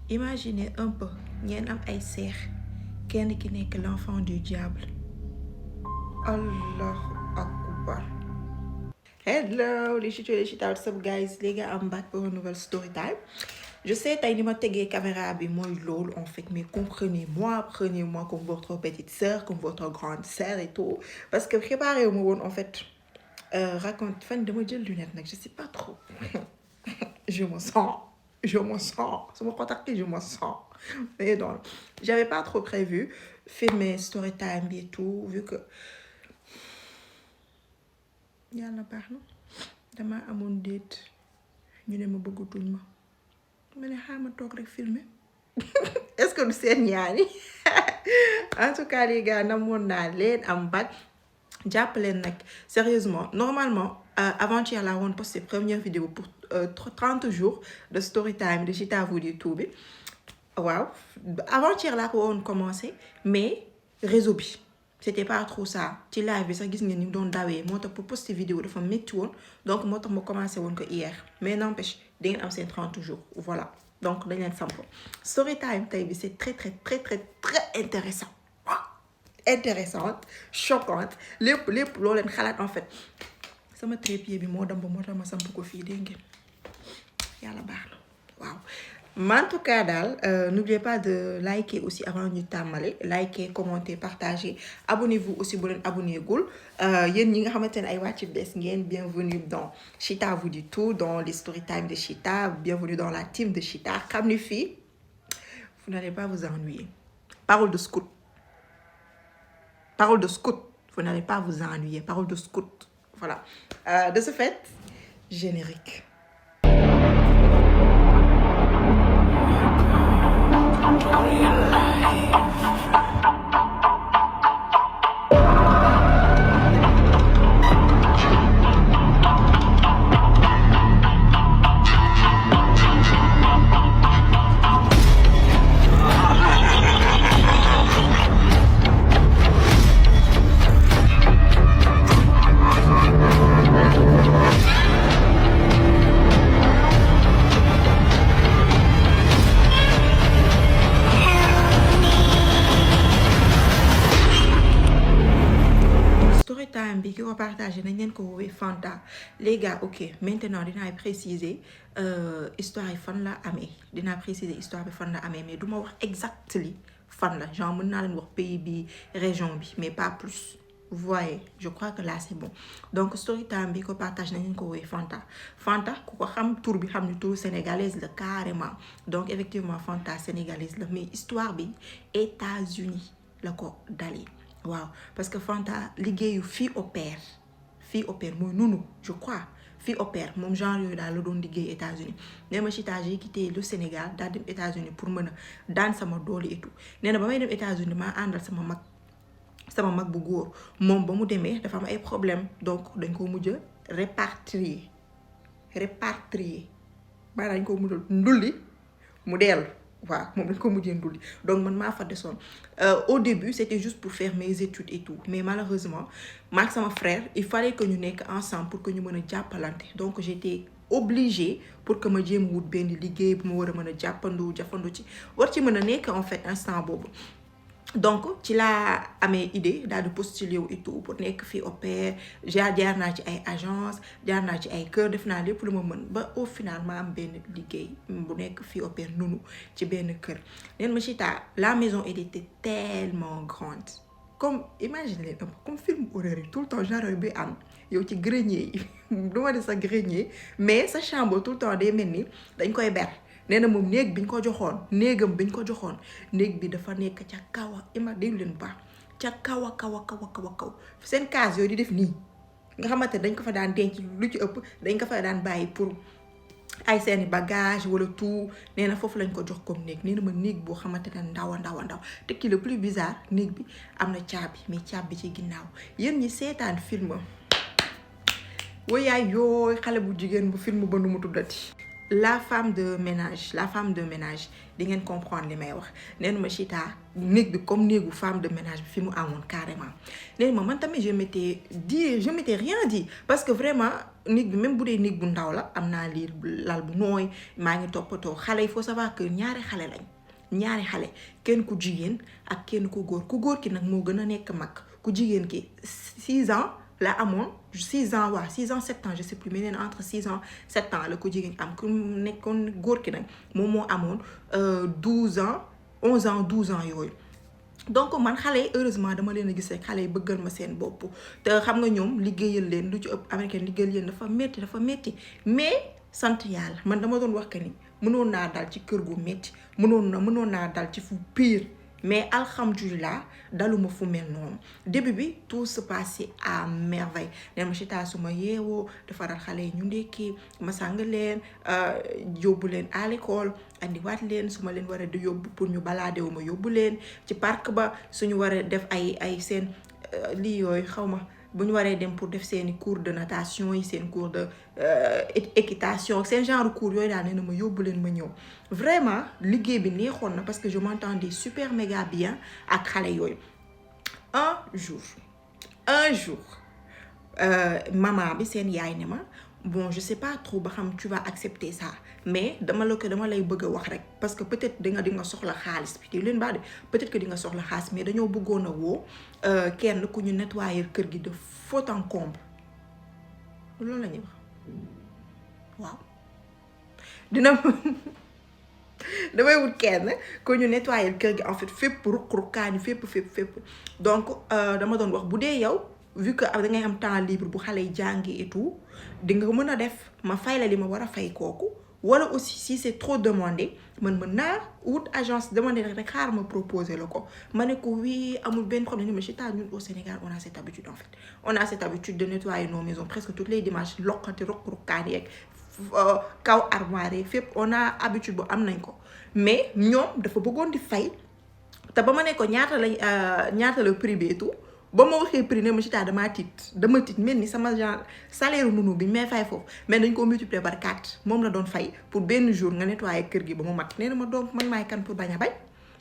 imaginez un peu ngeen am ay seex kenn ki nekk l'enfant du diable. Allahu akbar. Hello les chita, what's up guys? Les gars, I'm back pour une nouvelle story time. Je sais, t'as une caméra, mais moi, lol, en fait, mais comprenez-moi, prenez-moi comme votre petite sœur, comme votre grande sœur et tout. Parce que préparez-moi, en fait, raconte, fan de modèle lunettes, je sais pas trop. Je me sens. Si vous me contactez, je me sens. Mais donc, j'avais pas trop prévu filmer story time et tout, vu que. Yàlla baax na dama amoon date ñu ne ma bëggatuñ ma ne xaaral toog rek filmer est-ce que du seen ñaari en tout cas les gars namoon naa leen am bac jàpp leen nag sérieusement normalement avant-hier laa woon posté première vidéo pour 30 jours de story time de Chita vous dit tout bi waaw avant-hier laa ko woon commencé mais réseau bi c'était pas trop ça ci live bi sax gis ngeen ni mu doon dawee moo tax pour poster vidéo dafa métti woon donc moo tax ma commencé woon ko hier mais n'empêche di ngeen am seen 30 jours voilà donc dañ leen samp story time tey bi c'est très intéressant intéressante choquante lépp loo leen xalaat en fait sama trépied bi moo dem ba moo tax ma samp ko fii dégg ngeen yàlla baax na waaw. Mais en tout cas n'oubliez pas de liker aussi avant ñu tàmmale liker commenter partager abonnez-vous aussi bu leen abonné gul yéen ñi nga xamante ne ay wàcc bees ngeen bienvenue dans Chita vous dit tout dans les story time de Chita bienvenue dans la team de Chita xam ni fii vous n'allez pas vous ennuyer parole de scout vous n'allez pas vous ennuyer parole de scout voilà de ce fait générique. bi ki ko partagé nañ leen ko woowee Fanta les gars ok maintenant dinaa préciser histoire yi fan la amee mais du ma wax exactement fan la genre mën naa leen wax pays bi région bi mais pas plus vous voyez je crois que là c'est bon donc story time bi ko partage nañ leen ko woowee Fanta ku ko xam tur bi xam ni tur sénégalaise la carrément donc effectivement Fanta sénégalaise la mais histoire bi États-Unis la ko dalee waaw parce que Fanta liggéeyu fille au père mooy nunu je crois fille au père moom genre yooyu daal la doon liggéey États-Unis nee ma Chita j'ai quitté le Sénégal daal dem États-Unis pour mën a daan sama doole et tout nee na ba may dem États-Unis maa àndal sama mag bu góor moom ba mu demee dafa am ay problème donc dañ ko mujj a répatrier maanaam dañ ko mujj a ndulli mu dellu waaw moom lañ ko mujjee ndulli donc man maa fa desoon au début c'était juste pour faire mes études et tout mais malheureusement maak sama frère il fallait que ñu nekk ensemble pour que ñu mën a jàppalante donc j'étais obligée pour que ma jéem wut benn liggéey bu ma war a mën a jafandu ci war ci mën a nekk en fait instant boobu donc ci laa amee idée daal di postuler wu et tout pour nekk fii au pair jaar naa ci ay agence jaar naa ci ay kër def naa lépp lu ma mën ba au final ma am benn liggéey bu nekk fii au pair nunu ci benn kër neen ma Chita la maison elle était tellement grande comme imagine leen comme film horreur yi tout le temps genre bi am yow ci grenier yi du ma di sa grenier mais sa chambre tout le temps day mel ni dañ koy ber nee na moom néegam bi ñu ko joxoon néeg bi dafa nekk ca kaw a ima déglu leen bu baax ca kaw a seen case yooyu di def nii nga xamante dañ ko fa daan denc lu ci ëpp dañ ko fa daan bàyyi pour ay seeni bagage wala tout nee na foofu lañ ko jox comme néeg nee na ma néeg boo xamante ne ndaw te ki le plus bizarre néeg bi am na caabi mais caabi bi ci ginnaaw yéen ñi seetaan film wayaay yooy xale bu jigéen bu film ba nu mu tuddati la femme de ménage di ngeen comprendre li may wax neen ma Chita néeg bi comme néegu femme de ménage bi fi mu amoon carrément neen ma man tamit je m'étais rien dit parce que vraiment néeg bi même bu dee néeg bu ndaw la am naa lii lal bu nooy maa ngi toppatoo xale il faut savoir que ñaari xale kenn ku jigéen ak kenn ku góor ki nag moo gën a nekk mag ku jigéen ki 6 ans la amoon 6 ans 7 ans je sais plus mais nee na entre 6 ans 7 ans la ko jigéen am ku nekkoon góor ki nag moom moo amoon 12 ans 11 ans 12 ans yooyu donc man xale yi heureusement dama leen a gis rek xale yi bëggal ma seen bopp te xam nga ñoom liggéeyal leen lu ci ëpp américain liggéeyal leen dafa métti mais sant yàlla man dama doon wax que ni mënoon naa dal ci kër gu métti mënoon naa dal ci fu pire mais alhamdulilah daluma fu mel noonu début bi tout se passait à merveille nee ma Chita su ma yeewoo defaral xale yi ñu ndekki ma sàng leen yóbbu leen à l'école andiwaat leen su ma leen war a di yóbbu pour ñu balaade wu ma yóbbu leen ci parc ba suñu war a def ay seen lii yooyu xaw ma bu ñu waree dem pour def seeni cours de natation yi seen cours de équitation seen genre cours yooyu daal nee na ma yóbbu leen ma ñëw vraiment liggéey bi neexoon na parce que je m'entendais super méga bien ak xale yooyu un jour maman bi seen yaay ne ma bon je sais pas trop ba xam tu vas accepter ça mais dama lay bëgg a wax rek parce que peut-être di nga soxla xaalis bi leen baa de peut-être que di nga soxla xaalis mais dañoo bëggoon a woo kenn ku ñu nettoyer kër gi de fond en comble loolu la ñuy wax waaw damay wut kenn ku ñu nettoyer kër gi en fait fépp ruq-ruqaani fépp donc dama doon wax bu dee yow vu que da ngay am temps libre bu xale yi jàngi et tout di nga mën a def ma fay la li ma war a fay kooku wala aussi si c'est trop demandé mën naa wut agence demandé rek xaar ma proposer la ko ma ne ko oui amul benn problème mais Chita ñun au Sénégal on a cette habitude en fait on a cette habitude de nettoyer nos maisons presque tous les dimanches loqati ruq-ruqaan yeeg kaw armoire yi fépp on a habitude bu am nañ ko mais ñoom dafa bëggoon di fay te ba ma ne ko ñaata la prix bi et tout ba ma waxee prix ne ma Chita dama tiit mel ni sama genre salaire nunu bi may fay foofu mais dañ ko multiplier par 4 moom la doon fay pour benn jour nga nettoyer kër gi ba mu mat nee na ma donc man maay kan pour bañ a bañ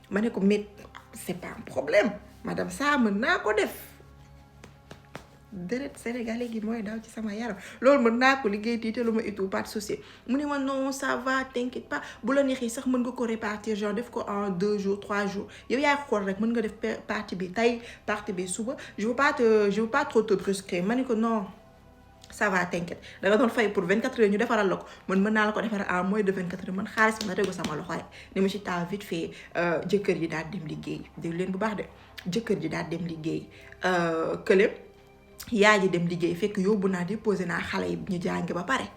ma ne ko mais c'est pas un problème madame ça mën naa ko def deret sénégalais gi mooy daw ci sama yaram loolu mën naa ko liggéey tiitalu ma et tout pas de souci mu ne ma non ça va t'inquiète pas bu la neexee sax mën nga ko répartir genre def ko en 2 jours 3 jours yow yaay xool rek mën nga def partie bi tey partie bi suba je veux pas trop te brusquer ma ne ko non ça va t'inquiète da nga doon fay pour 24 heures ñu defaral la ko mën naa la ko defaral en moins de 24 heures man xaalis bi na tegu sama loxo rek ne ma Chita vite fait jëkkër ji daal dem liggéey dégg leen bu baax de jëkkër ji daal dem liggéey kële yaay ji dem liggéey fekk yóbbu naa déposé naa xale yi ñu jàngi ba pare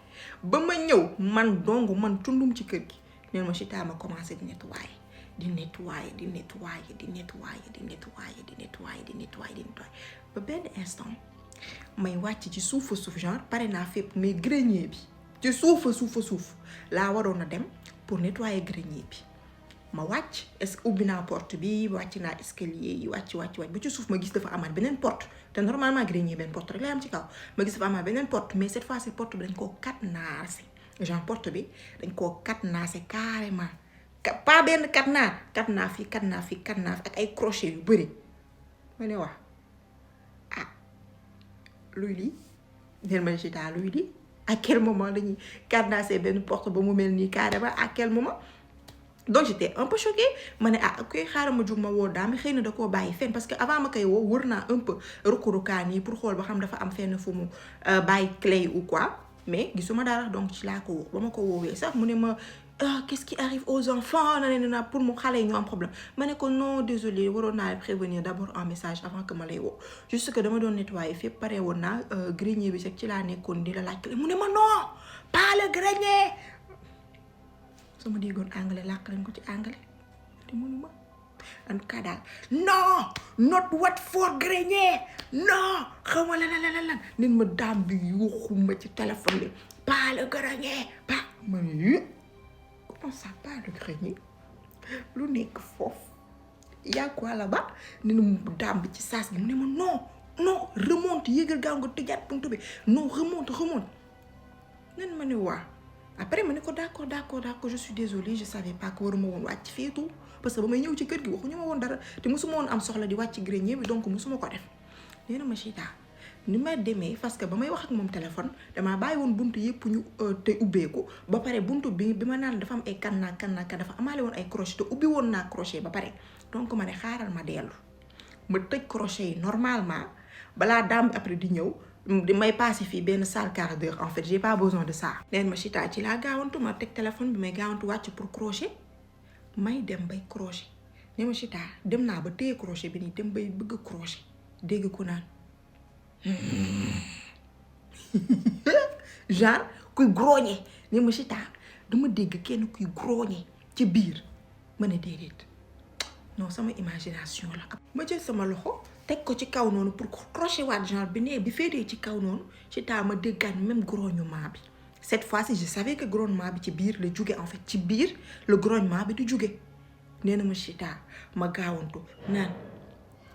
ba ma ñëw man tundum ci kër gi neen ma Chita ma commencé di nettoyer ba benn instant may wàcc ci suufa suuf genre pare naa fépp mais grenier bi ci suufa suuf laa waroon a dem pour nettoyer grenier bi ma wàcc est-ce que ubbi naa porte bi wàcc naa escalier yi wàcc ba ci suuf ma gis dafa amaat beneen porte te normalement grenier benn porte rek lay am ci kaw ma gis dafa amaat beneen porte mais cette fois-ci porte bi dañ koo cadenassé genre porte bi dañ koo cadenassé carrément pas benn cadenas fii ak ay crochet yu bëri ma ne wax luy lii neen ma Chita luy lii à quel moment dañuy cadenassé benn porte ba mu mel nii carrément à quel moment donc j'étais un peu choquée ma ne ok xaaral ma jug ma woo daam xëy na da koo bàyyi fenn parce que avant ma koy woo wër naa un peu ruq-ruqaan yi pour xool ba xam dafa am fenn fu mu bàyyi clé ou quoi mais gisuma dara donc ci laa ko woo ba ma ko woowee sax mu ne ma qu'est-ce qui arrive aux enfants na pour mu xale yi ñu am problème ma ne ko non désolé waroon naa prévenir d'abord en message avant que ma lay woo juste que dama doon nettoyer fépp pare woon naa grenier bi sax ci laa nekkoon di la laaj mu ne ma non pas le grenier sama déggoon anglais làkk lañ ko ci anglais te mënuma en tout cas daal non not what for grenier non xaw ma lan nen ma daam bi yuuxuma ci téléphone bi pas le grenier pas ma ne comment ça pas le grenier lu nekk foofu yaa quoi là-bas nen mu daam bi ci saas gi mu ne ma non remonte yéegal gaaw nga tëjaat buntu bi non remonte nen ma ne waa après ma ne ko d'accord je suis désolée je savais pas que waruma woon wàcc fii tout parce que ba may ñëw ci kër gi waxuñu ma woon dara te mosuma woon am soxla di wàcc grenier bi donc mosuma ko def. nee na ma Chita ni ma demee parce que ba may wax ak moom téléphone damaa bàyyi woon buntu yëpp ñu te ubbeeku ba pare buntu bi ma naan dafa am ay kanna dafa amaale woon ay crochet te ubbi woon naa crochet ba pare donc ma ne xaaral ma dellu ma tëj crochet yi normalement balaa daam bi après di ñëw di may passé fii benn sale quart d'heure en fait j'ai pas besoin de ça. neen ma Chita ci laa gaawantu ma teg téléphone bi may gaawantu wàcc pour crochet may dem bay crochet nee ma Chita dem naa ba téye crochet bi nii dem bay bëgg crochet dégg ko naan genre kuy grogner nee ma Chita dama dégg kenn kuy grogner ci biir ma ne déedéet non sama imagination la. ma jël sama loxo teg ko ci kaw noonu pour crochet waat genre bi nee bi féetee ci kaw noonu Chita ma déggaat même grognement bi cette fois-ci je savais que grognement bi ci biir la jóge en fait ci biir le grognement bi du jóge. nee na ma Chita ma gaawantu naan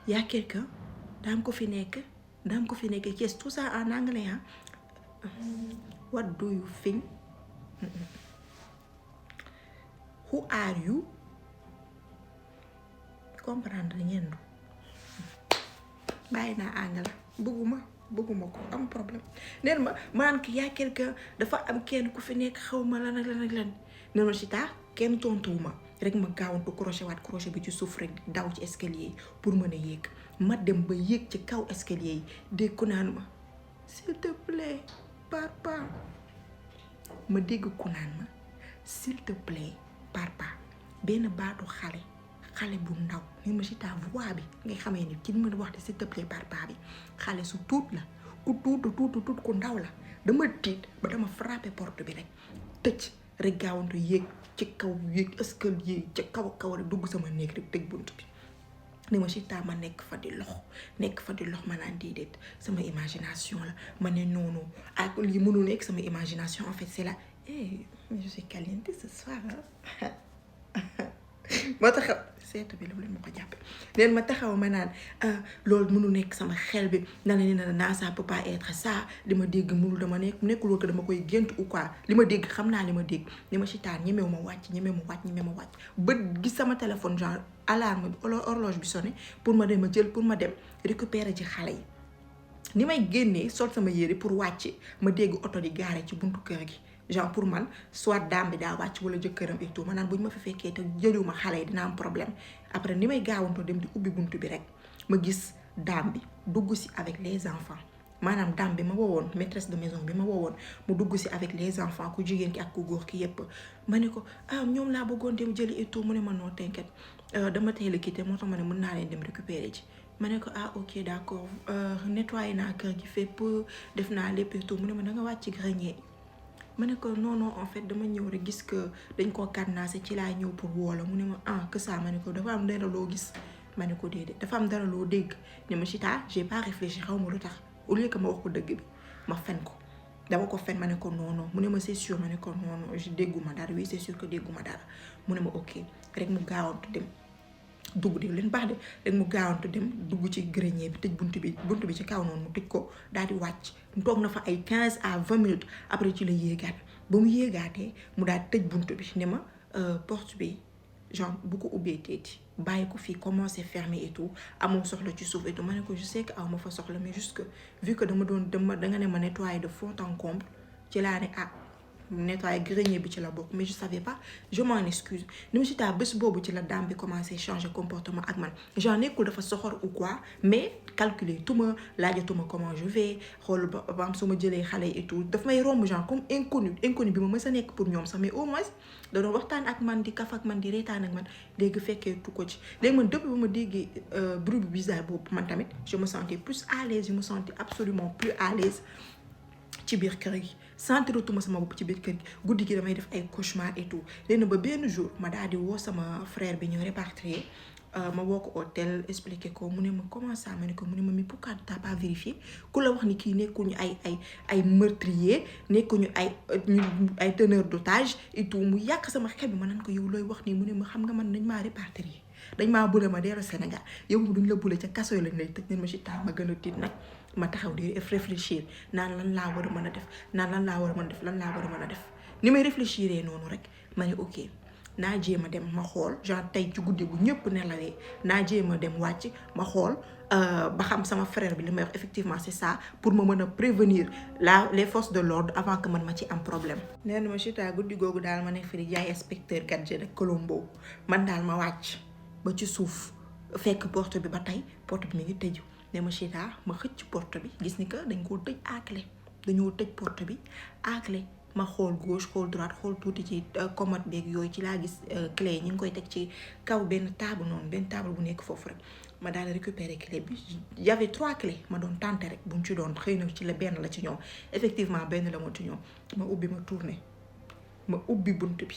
y'a quelqu'un daam ko fi nekk yes tout ça en anglais what do you think who are you comprendre ngeen du bàyyi naa anglais bëgguma ko am problème. neen ma maan ki y'a quelqu'un dafa am kenn ku fi nekk xaw ma lan ak lan nee ma Chita kenn tontuwuma rek ma gaawantu crochet bi ci suuf rek daw ci escalier yi pour mën a yéeg ma dem ba yéeg ci kaw escalier yi dégg ko naan ma s'il te plaît papa ma dégg ko naan ma s'il te plaît papa benn baatu xale bu ndaw ni ma Chita voix bi ngay xamee ni ki mën a wax de s'il te plaît papa bi xale su tuut la ku tuut ku ndaw la dama tiit ba dama frappé porte bi rek tëj rek gaawantu yéeg ci kaw yéeg escalier ci kaw rek dugg sama néeg rek tëj bunt bi. ni ma Chita ma nekk fa di lox ma naan déedéet sama imagination la ma ne noonu ak lii mënul nekk sama imagination en fait c'est là je suis caliente ce soir ma taxaw seetu bi lu leen ma ko jàppe leen ma taxaw ma naan loolu mënul nekk sama xel bi naa ça peut pas être ça li ma dégg mënul dama nekkul woon que dama koy gént ou quoi li ma dégg xam naa li ma dégg ni ma Chita ñemewu ma wàcc ba gis sama téléphone genre alarme bi horloge bi sonné pour ma dem récupérer ci xale yi ni may génnee sol sama yére pour wàcc ma dégg oto di gaare ci buntu kër gi genre pour man soit daam bi daa wàcc wala jëkkëram et tout ma naan bu ñu ma fi fekkee te jëliwuma xale yi dina am problème après ni may gaawantoo dem di ubbi buntu bi rek ma gis daam bi dugg si avec les enfants maanaam daam bi ma woowoon maîtresse de maison bi ma woowoon mu dugg si avec les enfants ku jigéen ki ak ku góor ki yépp ma ne ko ñoom laa bëggoon dem jëli et tout mu ne ma non t'inquiète dama teel a quitté moo tax ma ne mën naa leen dem récupérer ci ma ne ko ok d'accord nettoyé naa kër gi fépp def naa lépp et tout mu ne ma da nga wàcc ci grenier ma ne ko non en fait dama ñëw rek gis que dañ koo cadenassé ci laa ñëw pour woo la mu ne ma que ça ma ne ko dafa am dara loo gis ma ne ko déedéet dafa am dara loo dégg ne ma Chita j'ai pas réfléchi xaw ma lu tax au lieu que ma wax ko dëgg bi ma fen ko dama ko fen ma ne ko non mu ne ma c'est sûr ma ne ko non je dégguma dara oui c'est sûr que dégguma dara mu ne ma ok rek mu gaawantu dem dugg di leen baax de rek mu gaawantu dem dugg ci grenier bi tëj buntu bi ci kaw noonu mu tëj ko daal di wàcc toog na fa ay 15 à 20 minutes après ci la yéegaat ba mu yéegaatee mu daal tëj buntu bi ne ma porte bi genre bu ko ubbee teeti bàyyi ko fii commencé fermer et tout amoo soxla ci suuf et tout ma ne ko je sais que aw ma fa soxla mais juste que vu que da nga ne ma nettoyer de fond en comble ci laa ne nettoyer grenier bi ci la bokk mais je savais pas je m'en excuse ni ma Chita bés boobu ci la dame bi commencé changer comportement ak man genre nekkul dafa soxor ou quoi mais calculer tuma laajatuma comment je vais xool ba am su ma jëlee xale et tout daf may romb genre comme inconnu bi ma mës a nekk pour ñoom sax mais au moins da doon waxtaan ak man di kaf ak man di reetaan ak man léegi fekkee tu ko ci léegi man depuis ba ma déggee bruit bu bizarre boobu man tamit je me sentais plus à l'aise je me sentais absolument plus à l'aise ci biir kër gi sentiratuma sama bopp ci biir kër gi guddi gi damay def ay cauchemar et tout léegi ba benn jour ma daal di woo sama frère bi ñu répatrié ma woo ko hôtel expliqué ko mu ne ma comment ça ma ne ko mu ne ma mais pourquoi t'as pas vérifié ku la wax ni kii nekkuñu ay meurtrier nekkuñu ay teneur d'otage et tout mu yàq sama xel bi ma naan ko yow looy wax nii mu ne ma xam nga man dañ maa répatrié dañ maa bule ma dellu Sénégal yow duñ la bule ca kaso yi lañ lay tëj ne ma Chita ma gën a tiit nag ma taxaw di réfléchir naan lan laa war a mën a def ni may réfléchir noonu rek ma ne ok naa jéem a dem ma xool genre tey ci guddi bu ñëpp nelawee naa jéem a dem wàcc ma xool ba xam sama frère bi li may wax effectivement c'est ça pour ma mën a prévenir les forces de l'ordre avant que man ma ci am problème. nee na ma Chita guddi googu daal ma nekk fi di jaay inspecteur gadget ak Colombo man daal ma wàcc ba ci suuf fekk porte bi ba tey porte bi mi ngi tëju ne ma Chita ma xëcc porte bi gis ni que dañ koo tëj à clé dañoo tëj porte bi à clé ma xool gauche xool droite xool tuuti ci commode beeg yooyu ci laa gis clé yi ñu ngi koy teg ci kaw benn table noonu benn table bu nekk foofu rek ma daal di récupérer clé bi y avait 3 clés ma doon tenter rek bu mu ci doon xëy na ci la benn la ci ñoom effectivement benn la moo ci ñoom ma ubbi ma tourné ma ubbi bunt bi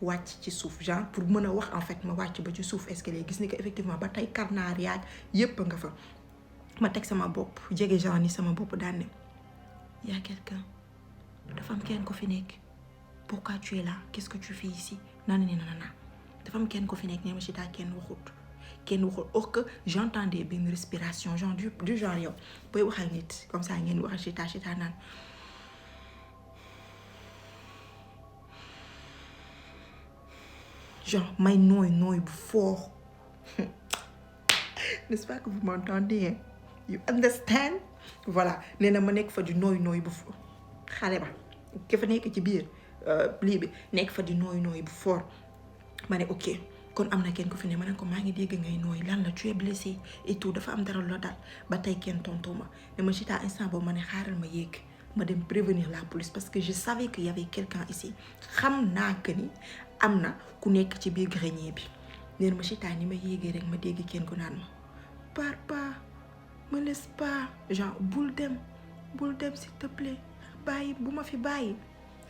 wàcc ci suuf genre pour mën a wax en fait ma wàcc ba ci suuf escalier gis ni que effectivement ba tey carnaar yaag yépp nga fa ma teg sama bopp jege genre ni sama bopp daan ne y a quelqu'un dafa am kenn ko fi nekk pourquoi tu es là qu'est-ce que tu fais ici naan dafa am kenn ko fi nekk ne ma Chita kenn waxut or que j'entendais benn respiration genre du genre yow booy wax ak nit comme ça ngeen wax Chita naan genre may nooy bu fort n'est-ce pas que vous m'entendez you understand voilà nee na ma nekk fa di nooy bu fort xale ba ki fa nekk ci biir lii bi nekk fa di nooy bu fort ma ne ok kon am na kenn ko fi ne ma ne ko maa ngi dégg ngay nooy lan la tu es blessé et tout dafa am dara la dal ba tey kenn tontu ma ne ma Chita instant boobu ma ne xaaral ma yéeg ma dem prévenir la police parce que je savais qu'il y avait quelqu'un ici xam naa que ni am na ku nekk ci biir grenier bi nee na ma Chita ni ma yéegee rek ma dégg kenn ku naan ma pars pas me laisse pas genre bul dem s'il te plaît bàyyi bu ma fi bàyyi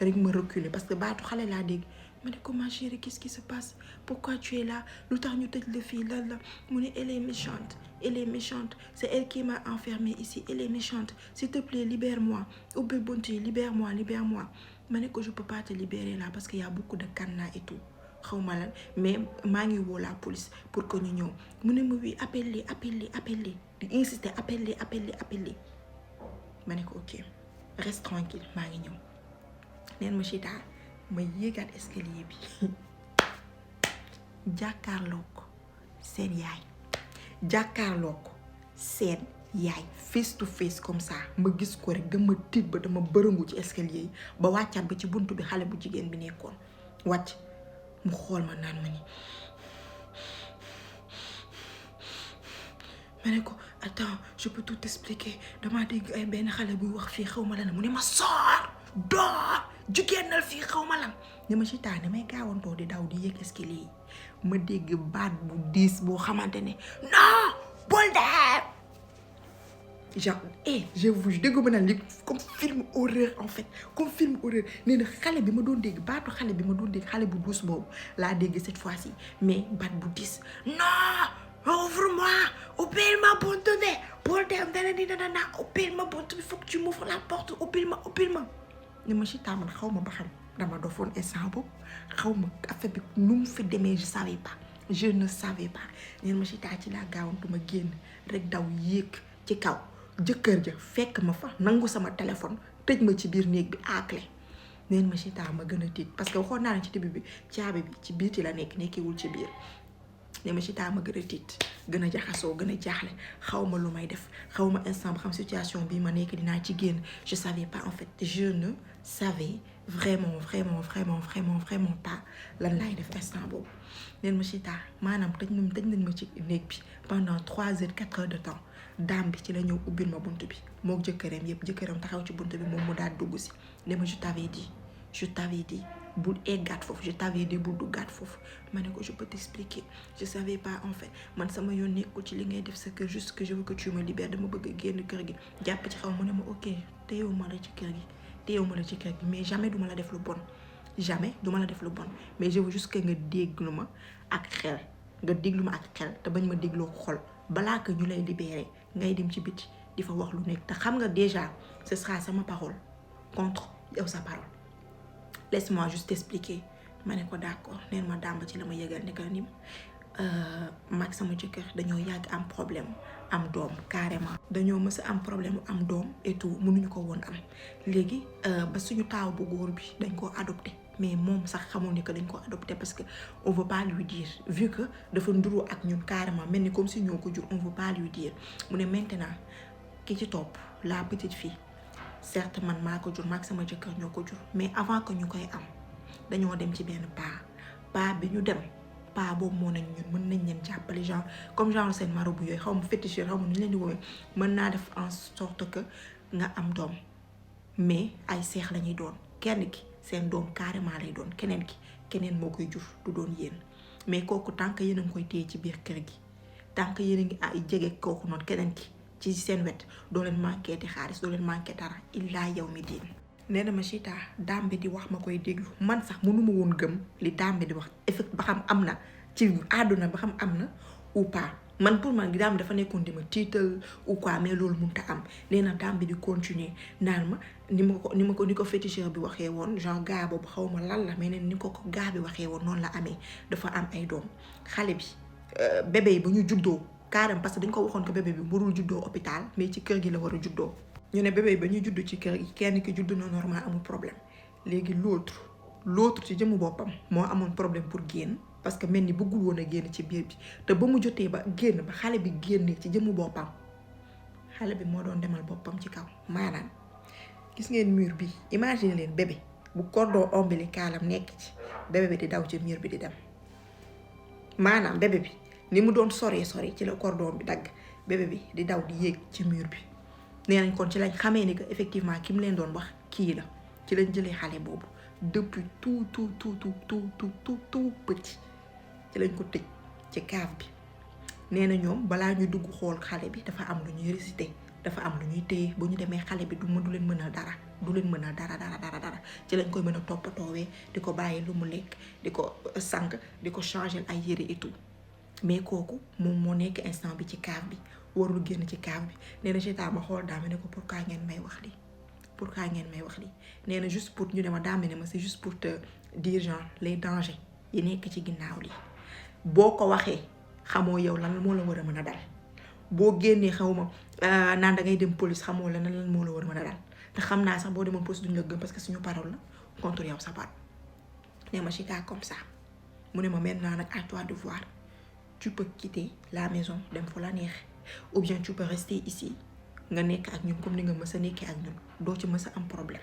rek ma reculer parce que baatu xale laa dégg ma ne ko ma chérie qu'est-ce qui se passe pourquoi tu es là lu tax ñu tëj la fii lan la mu ne elle est méchante c'est elle qui m'a enfermée ici elle est méchante s'il te plaît libère-moi ubbi bunt yi libère-moi ma ne ko je peux pas te libérer là parce qu'il y a beaucoup de cadenas et tout xaw ma lan mais maa ngi woo la police pour que ñu ñëw mu ne ma oui appelle-les di insister appelle-les ma ne ko ok reste tranquille maa ngi ñëw neen ma Chita ma yéegaat escalier bi jàkkaarloo ko seen yaay face to face comme ça ma gis ko rek dama tiit ba dama bërëngu ci escalier yi ba wàccaat ba ci buntu bi xale bu jigéen bi nekkoon wàcc mu xool ma naan ma ni ma ne ko attends je peux tout expliquer damaa dégg ay benn xale buy wax fii xaw ma lan mu ne ma soor doo jugéennal fii xaw ma lan ne ma Chita ne may gaawantoo di daw di yéeg escalier yi ma dégg baat bu diis boo xamante ne non bul dem genre je vous dégg ma naan li comme film horreur en fait comme film horreur nee na xale bi ma doon dégg baatu xale bi ma doon dégg xale bu douce boobu laa dégg cette fois-ci mais baat bu diis non ouvre-moi ubbil ma buntu de bul dem dana ubbil ma buntu bi faut que tu m'ouvres la porte ubbil ma ne ma Chita man xaw ma ba xam dama dofoon instant boobu xaw ma affaire bi nu mu fi demee je ne savais pas ne ma Chita ci laa gaawantu ma génn rek daw yéeg ci kaw jëkkër ja fekk ma fa nangu sama téléphone tëj ma ci biir néeg bi à clé neen ma Chita ma gën a tiit parce que waxoon naa ne ci début bi caabi bi ci biir ci la nekkiwul ci biir ne ma Chita ma gën a tiit gën a jaxasoo gën a jaaxle xaw ma lu may def xaw ma instant ba xam situation bi ma nekk dinaa ci génn je savais pas en fait je ne savais vraiment pas lan laay def instant boobu neen ma Chita maanaam tëj nañ ma ci néeg bi pendant 3 heures 4 heures de temps daam bi ci la ñëw ubbil ma bunt bi mook jëkkëram taxaw ci bunt bi moom mu daal dugg si ne ma je t'avais dit bul eggaat foofu je t'avais dit bul duggaat foofu ma ne ko je peux t'expliquer je savais pas en fait man sama yoon nekkul ci li ngay def sa kër juste que je veux que tu me libères dama bëgg a génn kër gi jàpp ci xaw mu ne ma ok téyewu ma la ci kër gi mais jamais duma la def lu bon mais je veux juste que nga déglu ma ak xel te bañ ma dégloo xol balaa que ñu lay libérer ngay dem ci biti di fa wax lu nekk te xam nga déjà ce sera sama parole contre yow sa parole laisse-moi juste expliquer ma ne ko d'accord neen ma dàmb ci la ma yëgal ne que ni maag sama jëkkër dañoo yàgg am problème am doom carrément dañoo mës a am problème am doom et tout mënuñu ko woon am léegi ba suñu taaw bu góor bi dañ koo adopté mais moom sax xamul ni que dañ ko adopté parce que on veut pas lui dire vu que dafa nduroo ak ñun carrément mel ni comme si ñoo ko jur on veut pas lui dire mu ne maintenant ki ci topp la petite fille certes man maa ko jur maag sama jëkkër ñoo ko jur mais avant que ñu koy am dañoo dem ci benn paa bi ñu dem paa boobu moo nañ ñun mën nañ leen jàppale genre comme genre seen marabu yooyu xaw ma féticheur xaw ma nu ñu leen di woowee mën naa def en sorte que nga am doom mais ay seex lañuy doon kenn ki seen doom carrément lay doon keneen moo koy jur du doon yéen mais kooku tant que yéen a ngi koy téye ci biir kër gi tant que yéen a ngi ay jege kooku noonu keneen ki ci seen wet doo leen manqué te xaalis doo leen manqué dara illaa yow mi diin nee na ma Chita daam bi di wax ma koy déglu man sax mënuma woon gëm li daam bi di wax effet ba xam am na ci àdduna ba xam am na ou pas man pour man daam dafa nekkoon di ma tiital ou quoi mais loolu mënut a am nee na daam bi di continuer naan ma ni ko féticheur bi waxee woon genre gaa boobu xaw ma lan la mais nee ni ko gaa bi waxee woon noonu la amee dafa am ay doom xale bi bébé yi ba ñu juddoo carrément parce que dañ ko waxoon que bébé bi warul juddoo hôpital mais ci kër gi la war a juddoo ñu ne bébé ba ñuy judd ci kër gi kenn ki judd na normal amul problème léegi l'autre ci jëmu boppam moo amoon problème pour génn parce que mel ni bëggul woon a génn ci biir bi te ba mu jotee ba génn ba xale bi génnee ci jëmu boppam xale bi moo doon demal boppam ci kaw maanaam gis ngeen mur bi imagine leen bébé bu cordon ombilical am nekk ci bébé bi di daw ci mur bi di dem maanaam bébé bi ni mu doon sori ci la cordon bi dagg bébé bi di daw di yéeg ci mur bi nee nañ kon ci lañ xamee ni que effectivement ki mu leen doon wax kii la ci lañ jëlee xale boobu depuis tout petit ci lañ ko tëj ci cave bi nee na ñoom balaa ñu dugg xool xale bi dafa am lu ñuy réciter dafa am lu ñuy téye bu ñu demee xale bi du leen mën a dara dara ci lañ koy mën a toppatoowee di ko bàyyi lu mu lekk di ko sànq di ko changer ay yére et tout mais kooku moom moo nekk instant bi ci cave bi warul génn ci cave bi nee na Chita ma xool daame ne ko pourquoi ngeen may wax lii nee na juste pour ñu dema daame ne ma c'est juste pour te dire genre les dangers yi nekk ci ginnaaw lii boo ko waxee xamoo yow lan moo la war a mën a dal boo génnee xaw ma naan da ngay dem police xamoo lan moo la war a mën a dal te xam naa sax boo demoon police duñ la gëm parce que suñu parole la contre yow sa part nee ma Chita comme ça mu ne ma maintenant nag à toi de voir tu peux quitter la maison dem fu la neex ou bien tu peux rester ici nga nekk ak ñun comme ni nga mës a nekkee ak ñun doo ci mës a am problème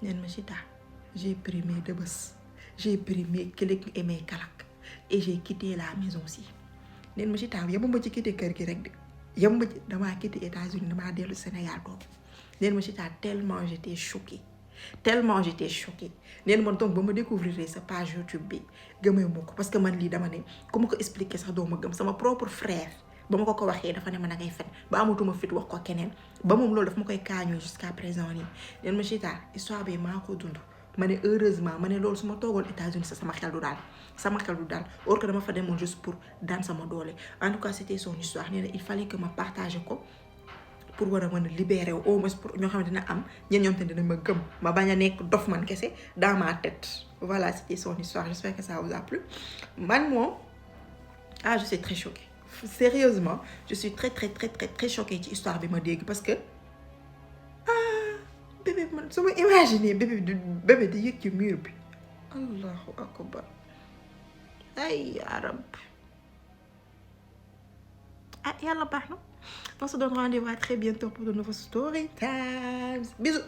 neen ma Chita j'ai pris mes dëbës j'ai pris mes këlëg et mes kalak et j'ai quitté la maison aussi neen ma Chita yemuma ci quitté kër gi rek de yemuma ci damaa quitté États-Unis damaa dellu Sénégal toog neen ma Chita tellement j'étais choquée neen ma donc ba ma découvrir sa page YouTube bi gëmee ma ko parce que man lii dama ne ku ma ko expliquer sax doo ma gëm sama propre frère ba ma ko waxee dafa ne ma ngay fen ba amatuma fit wax ko keneen ba moom loolu daf ma koy kaañoo jusqu'à présent nii neen ma Chita histoire bi maa ko dund ma ne heureusement ma ne loolu su ma toogoon États-Unis sax sama xel du daal or que dama fa demoon juste pour daan sama doole en tout cas c'était son histoire nee na il fallait que ma partage ko pour war a mën a libérer au moins pour ñoo xam ne dina am ñoom te dina ma gëm ma bañ a nekk dof man kese dans ma tête voilà c'était son histoire j'espère que ça vous a plu man moom je suis très choquée sérieusement je suis très choquée ci histoire bi ma dégg parce que bébé man su ma imaginer bébé di yëg ci mur bi allahu akbar ay ya rab yàlla baax na on se donne rendez-vous à très bientôt pour de nouveaux story times bisous.